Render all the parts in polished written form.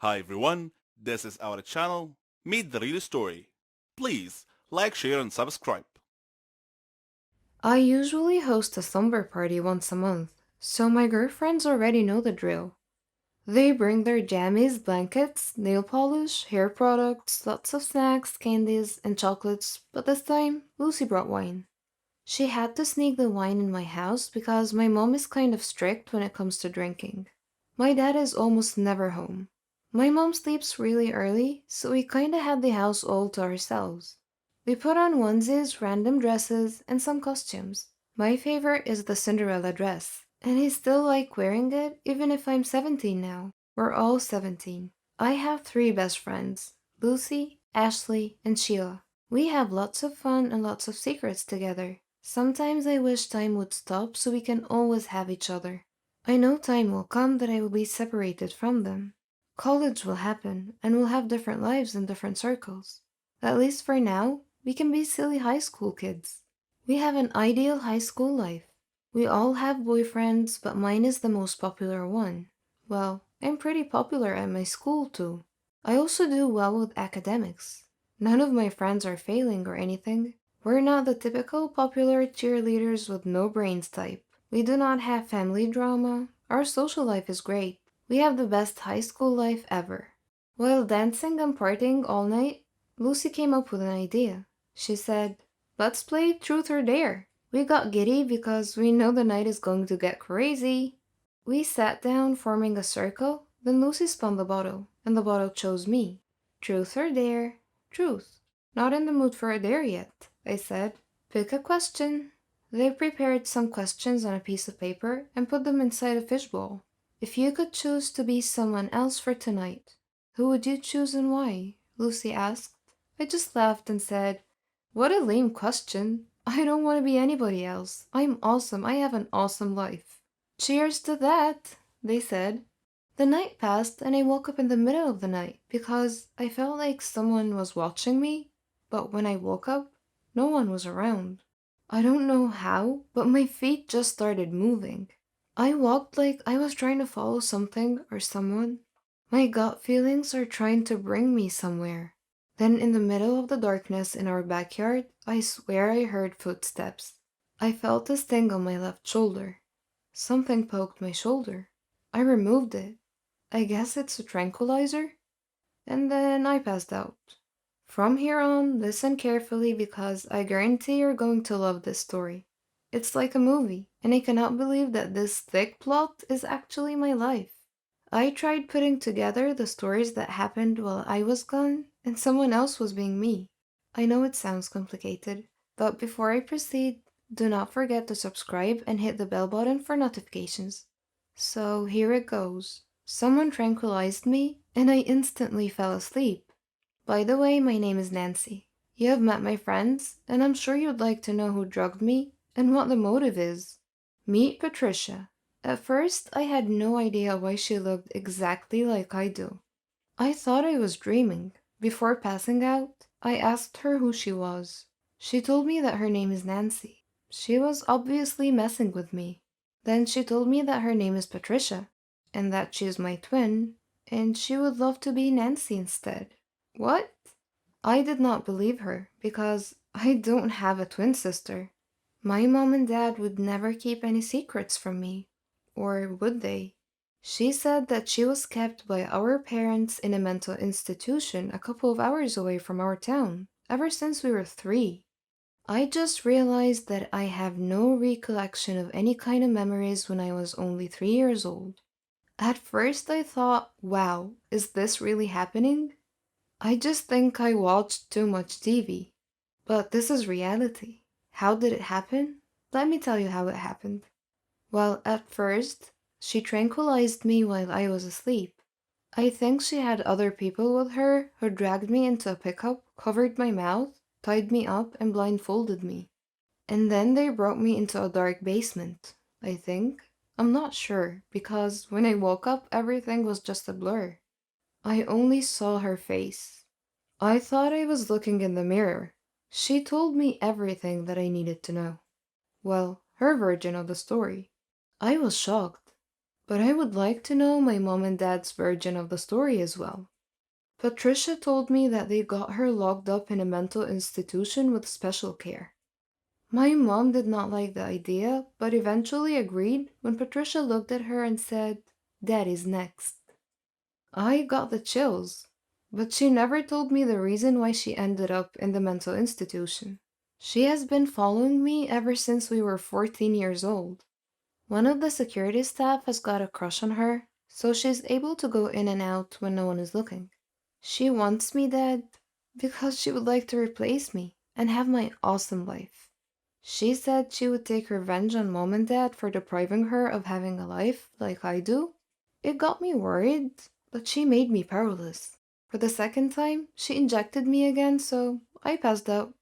Hi everyone, this is our channel, Meet the Real Story. Please like, share and subscribe. I usually host a slumber party once a month, so my girlfriends already know the drill. They bring their jammies, blankets, nail polish, hair products, lots of snacks, candies, and chocolates, but this time, Lucy brought wine. She had to sneak the wine in my house because my mom is kind of strict when it comes to drinking. My dad is almost never home. My mom sleeps really early, so we kinda had the house all to ourselves. We put on onesies, random dresses, and some costumes. My favorite is the Cinderella dress, and I still like wearing it even if I'm 17 now. We're all 17. I have three best friends, Lucy, Ashley, and Sheila. We have lots of fun and lots of secrets together. Sometimes I wish time would stop so we can always have each other. I know time will come that I will be separated from them. College will happen, and we'll have different lives in different circles. At least for now, we can be silly high school kids. We have an ideal high school life. We all have boyfriends, but mine is the most popular one. Well, I'm pretty popular at my school too. I also do well with academics. None of my friends are failing or anything. We're not the typical popular cheerleaders with no brains type. We do not have family drama. Our social life is great. We have the best high school life ever. While dancing and partying all night, Lucy came up with an idea. She said, "Let's play Truth or Dare." We got giddy because we know the night is going to get crazy. We sat down, forming a circle, then Lucy spun the bottle, and the bottle chose me. Truth or dare? Truth. Not in the mood for a dare yet, I said. Pick a question. They prepared some questions on a piece of paper and put them inside a fishbowl. If you could choose to be someone else for tonight, who would you choose and why? Lucy asked. I just laughed and said, "What a lame question. I don't want to be anybody else. I'm awesome. I have an awesome life." "Cheers to that," they said. The night passed and I woke up in the middle of the night because I felt like someone was watching me, but when I woke up, no one was around. I don't know how, but my feet just started moving. I walked like I was trying to follow something or someone. My gut feelings are trying to bring me somewhere. Then, in the middle of the darkness in our backyard, I swear I heard footsteps. I felt a sting on my left shoulder. Something poked my shoulder. I removed it. I guess it's a tranquilizer? And then I passed out. From here on, listen carefully because I guarantee you're going to love this story. It's like a movie, and I cannot believe that this thick plot is actually my life. I tried putting together the stories that happened while I was gone, and someone else was being me. I know it sounds complicated, but before I proceed, do not forget to subscribe and hit the bell button for notifications. So here it goes. Someone tranquilized me, and I instantly fell asleep. By the way, my name is Nancy. You have met my friends, and I'm sure you'd like to know who drugged me and what the motive is. Meet Patricia. At first, I had no idea why she looked exactly like I do. I thought I was dreaming. Before passing out, I asked her who she was. She told me that her name is Nancy. She was obviously messing with me. Then she told me that her name is Patricia, and that she is my twin, and she would love to be Nancy instead. What? I did not believe her because I don't have a twin sister. My mom and dad would never keep any secrets from me. Or would they? She said that she was kept by our parents in a mental institution a couple of hours away from our town, ever since we were 3. I just realized that I have no recollection of any kind of memories when I was only 3 years old. At first, I thought, wow, is this really happening? I just think I watched too much TV. But this is reality. How did it happen? Let me tell you how it happened. Well, at first, she tranquilized me while I was asleep. I think she had other people with her who dragged me into a pickup, covered my mouth, tied me up, and blindfolded me. And then they brought me into a dark basement, I think. I'm not sure, because when I woke up, everything was just a blur. I only saw her face. I thought I was looking in the mirror. She told me everything that I needed to know. Well, her version of the story. I was shocked. But I would like to know my mom and dad's version of the story as well. Patricia told me that they got her locked up in a mental institution with special care. My mom did not like the idea, but eventually agreed when Patricia looked at her and said, "Daddy's next." I got the chills, but she never told me the reason why she ended up in the mental institution. She has been following me ever since we were 14 years old. One of the security staff has got a crush on her, so she's able to go in and out when no one is looking. She wants me dead because she would like to replace me and have my awesome life. She said she would take revenge on mom and dad for depriving her of having a life like I do. It got me worried, but she made me powerless. For the second time, she injected me again, so I passed out.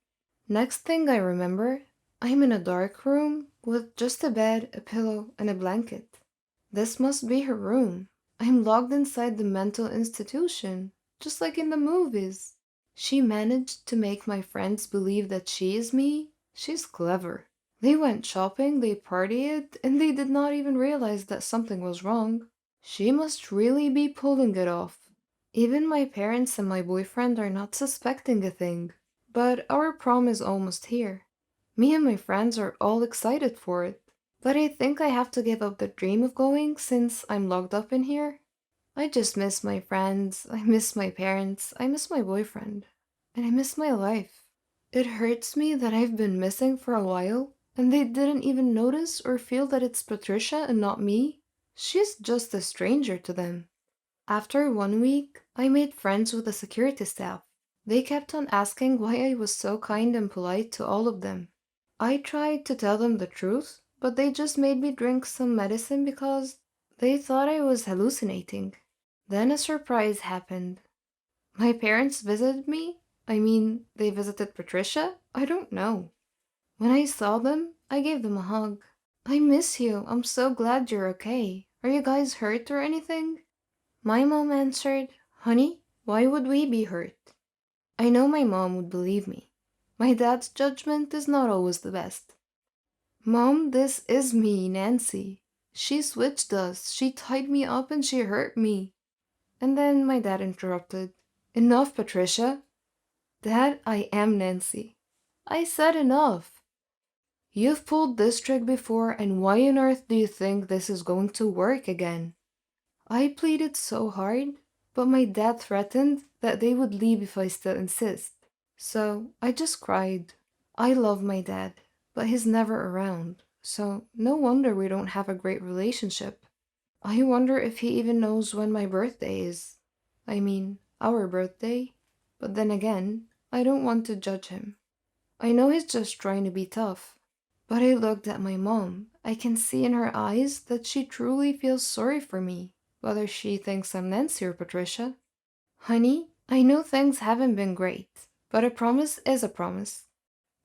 Next thing I remember, I'm in a dark room with just a bed, a pillow, and a blanket. This must be her room. I'm locked inside the mental institution, just like in the movies. She managed to make my friends believe that she is me. She's clever. They went shopping, they partied, and they did not even realize that something was wrong. She must really be pulling it off. Even my parents and my boyfriend are not suspecting a thing. But our prom is almost here. Me and my friends are all excited for it. But I think I have to give up the dream of going since I'm locked up in here. I just miss my friends, I miss my parents, I miss my boyfriend, and I miss my life. It hurts me that I've been missing for a while, and they didn't even notice or feel that it's Patricia and not me. She's just a stranger to them. After 1 week, I made friends with the security staff. They kept on asking why I was so kind and polite to all of them. I tried to tell them the truth, but they just made me drink some medicine because they thought I was hallucinating. Then a surprise happened. My parents visited me. I mean, they visited Patricia? I don't know. When I saw them, I gave them a hug. "I miss you. I'm so glad you're okay. Are you guys hurt or anything?" My mom answered, "Honey, why would we be hurt?" I know my mom would believe me. My dad's judgment is not always the best. "Mom, this is me, Nancy. She switched us. She tied me up and she hurt me." And then my dad interrupted. "Enough, Patricia." "Dad, I am Nancy." I said enough. "You've pulled this trick before, and why on earth do you think this is going to work again?" I pleaded so hard, but my dad threatened that they would leave if I still insist. So I just cried. I love my dad, but he's never around, so no wonder we don't have a great relationship. I wonder if he even knows when my birthday is. I mean, our birthday. But then again, I don't want to judge him. I know he's just trying to be tough. But I looked at my mom. I can see in her eyes that she truly feels sorry for me, whether she thinks I'm Nancy or Patricia. "Honey, I know things haven't been great, but a promise is a promise."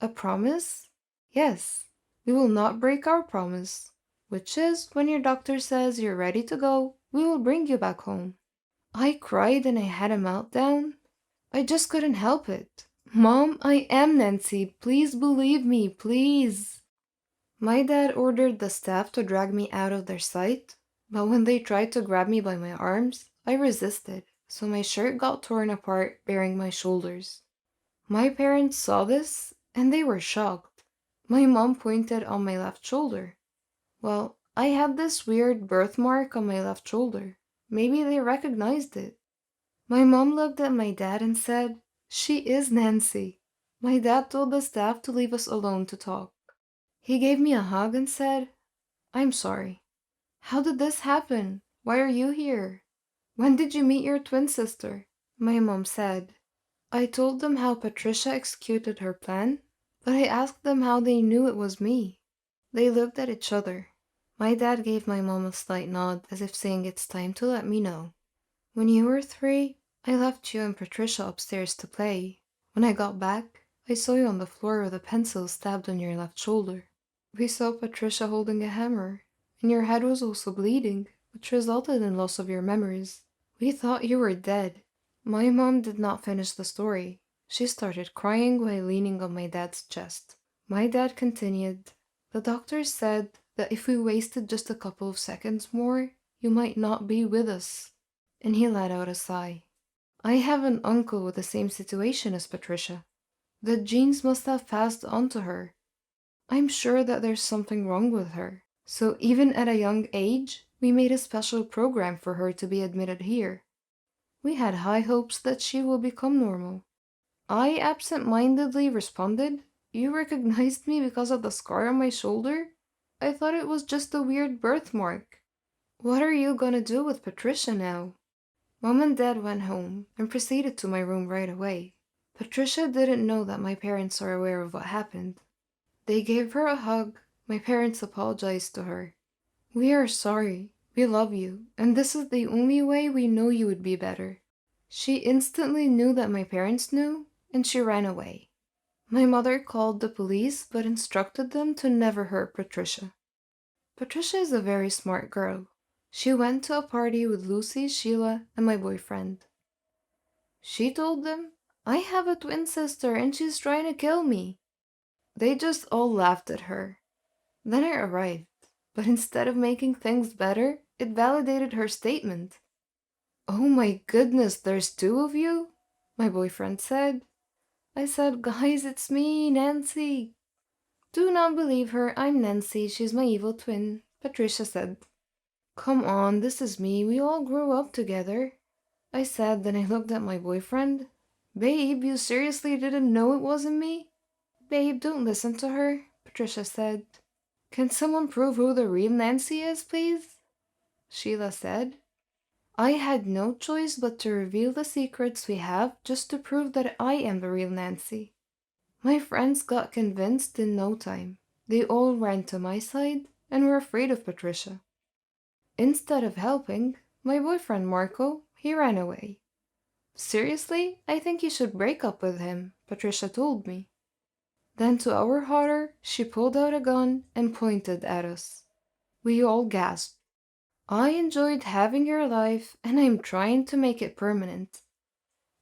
"A promise?" "Yes, we will not break our promise, which is when your doctor says you're ready to go, we will bring you back home." I cried and I had a meltdown. I just couldn't help it. "Mom, I am Nancy. Please believe me, please." My dad ordered the staff to drag me out of their sight, but when they tried to grab me by my arms, I resisted, so my shirt got torn apart, baring my shoulders. My parents saw this, and they were shocked. My mom pointed on my left shoulder. Well, I had this weird birthmark on my left shoulder. Maybe they recognized it. My mom looked at my dad and said, "She is Nancy." My dad told the staff to leave us alone to talk. He gave me a hug and said, "I'm sorry. How did this happen? Why are you here? When did you meet your twin sister?" My mom said. I told them how Patricia executed her plan, but I asked them how they knew it was me. They looked at each other. My dad gave my mom a slight nod as if saying it's time to let me know. "When you were 3, I left you and Patricia upstairs to play. When I got back, I saw you on the floor with a pencil stabbed on your left shoulder. We saw Patricia holding a hammer, and your head was also bleeding, which resulted in loss of your memories. We thought you were dead." My mom did not finish the story. She started crying while leaning on my dad's chest. My dad continued, "The doctors said that if we wasted just a couple of seconds more, you might not be with us. And he let out a sigh. I have an uncle with the same situation as Patricia. The genes must have passed on to her. I'm sure that there's something wrong with her. So even at a young age, we made a special program for her to be admitted here. We had high hopes that she will become normal. I absent-mindedly responded, "You recognized me because of the scar on my shoulder? I thought it was just a weird birthmark. What are you gonna do with Patricia now?" Mom and Dad went home and proceeded to my room right away. Patricia didn't know that my parents are aware of what happened. They gave her a hug. My parents apologized to her. "We are sorry. We love you, and this is the only way we know you would be better." She instantly knew that my parents knew, and she ran away. My mother called the police but instructed them to never hurt Patricia. Patricia is a very smart girl. She went to a party with Lucy, Sheila, and my boyfriend. She told them, "I have a twin sister and she's trying to kill me." They just all laughed at her. Then I arrived, but instead of making things better, it validated her statement. "Oh my goodness, there's two of you?" my boyfriend said. I said, "Guys, it's me, Nancy." "Do not believe her, I'm Nancy, she's my evil twin," Patricia said. "Come on, this is me, we all grew up together," I said. Then I looked at my boyfriend. "Babe, you seriously didn't know it wasn't me?" "Babe, don't listen to her," Patricia said. "Can someone prove who the real Nancy is, please?" Sheila said. I had no choice but to reveal the secrets we have just to prove that I am the real Nancy. My friends got convinced in no time. They all ran to my side and were afraid of Patricia. Instead of helping, my boyfriend Marco, he ran away. "Seriously, I think you should break up with him," Patricia told me. Then to our horror, she pulled out a gun and pointed at us. We all gasped. "I enjoyed having your life, and I'm trying to make it permanent.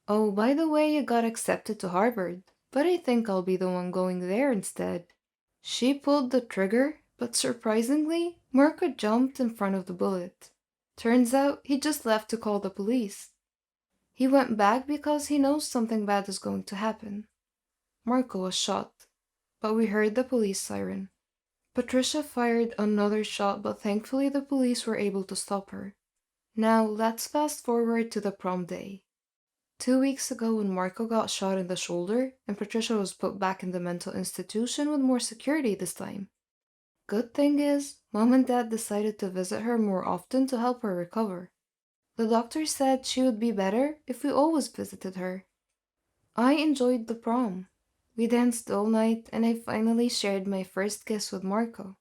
Oh, by the way, you got accepted to Harvard, but I think I'll be the one going there instead." She pulled the trigger, but surprisingly, Marco jumped in front of the bullet. Turns out he just left to call the police. He went back because he knows something bad is going to happen. Marco was shot, but we heard the police siren. Patricia fired another shot, but thankfully the police were able to stop her. Now let's fast forward to the prom day. 2 weeks ago when Marco got shot in the shoulder and Patricia was put back in the mental institution with more security this time. Good thing is, Mom and Dad decided to visit her more often to help her recover. The doctor said she would be better if we always visited her. I enjoyed the prom. We danced all night and I finally shared my first kiss with Marco.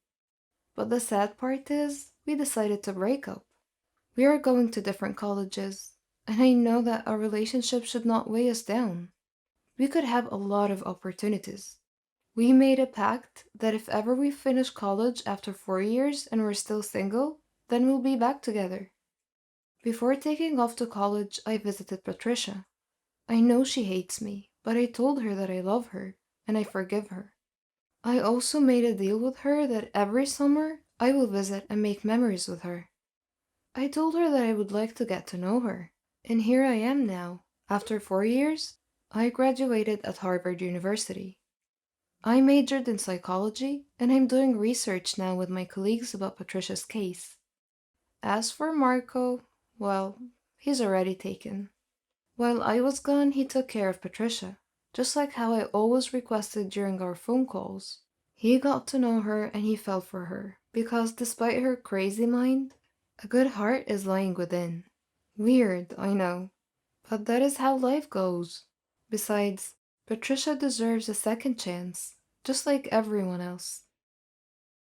But the sad part is, we decided to break up. We are going to different colleges, and I know that our relationship should not weigh us down. We could have a lot of opportunities. We made a pact that if ever we finish college after 4 years and we're still single, then we'll be back together. Before taking off to college, I visited Patricia. I know she hates me, but I told her that I love her, and I forgive her. I also made a deal with her that every summer I will visit and make memories with her. I told her that I would like to get to know her, and here I am now. After 4 years, I graduated at Harvard University. I majored in psychology, and I'm doing research now with my colleagues about Patricia's case. As for Marco, well, he's already taken. While I was gone, he took care of Patricia, just like how I always requested during our phone calls. He got to know her and he fell for her, because despite her crazy mind, a good heart is lying within. Weird, I know, but that is how life goes. Besides, Patricia deserves a second chance, just like everyone else.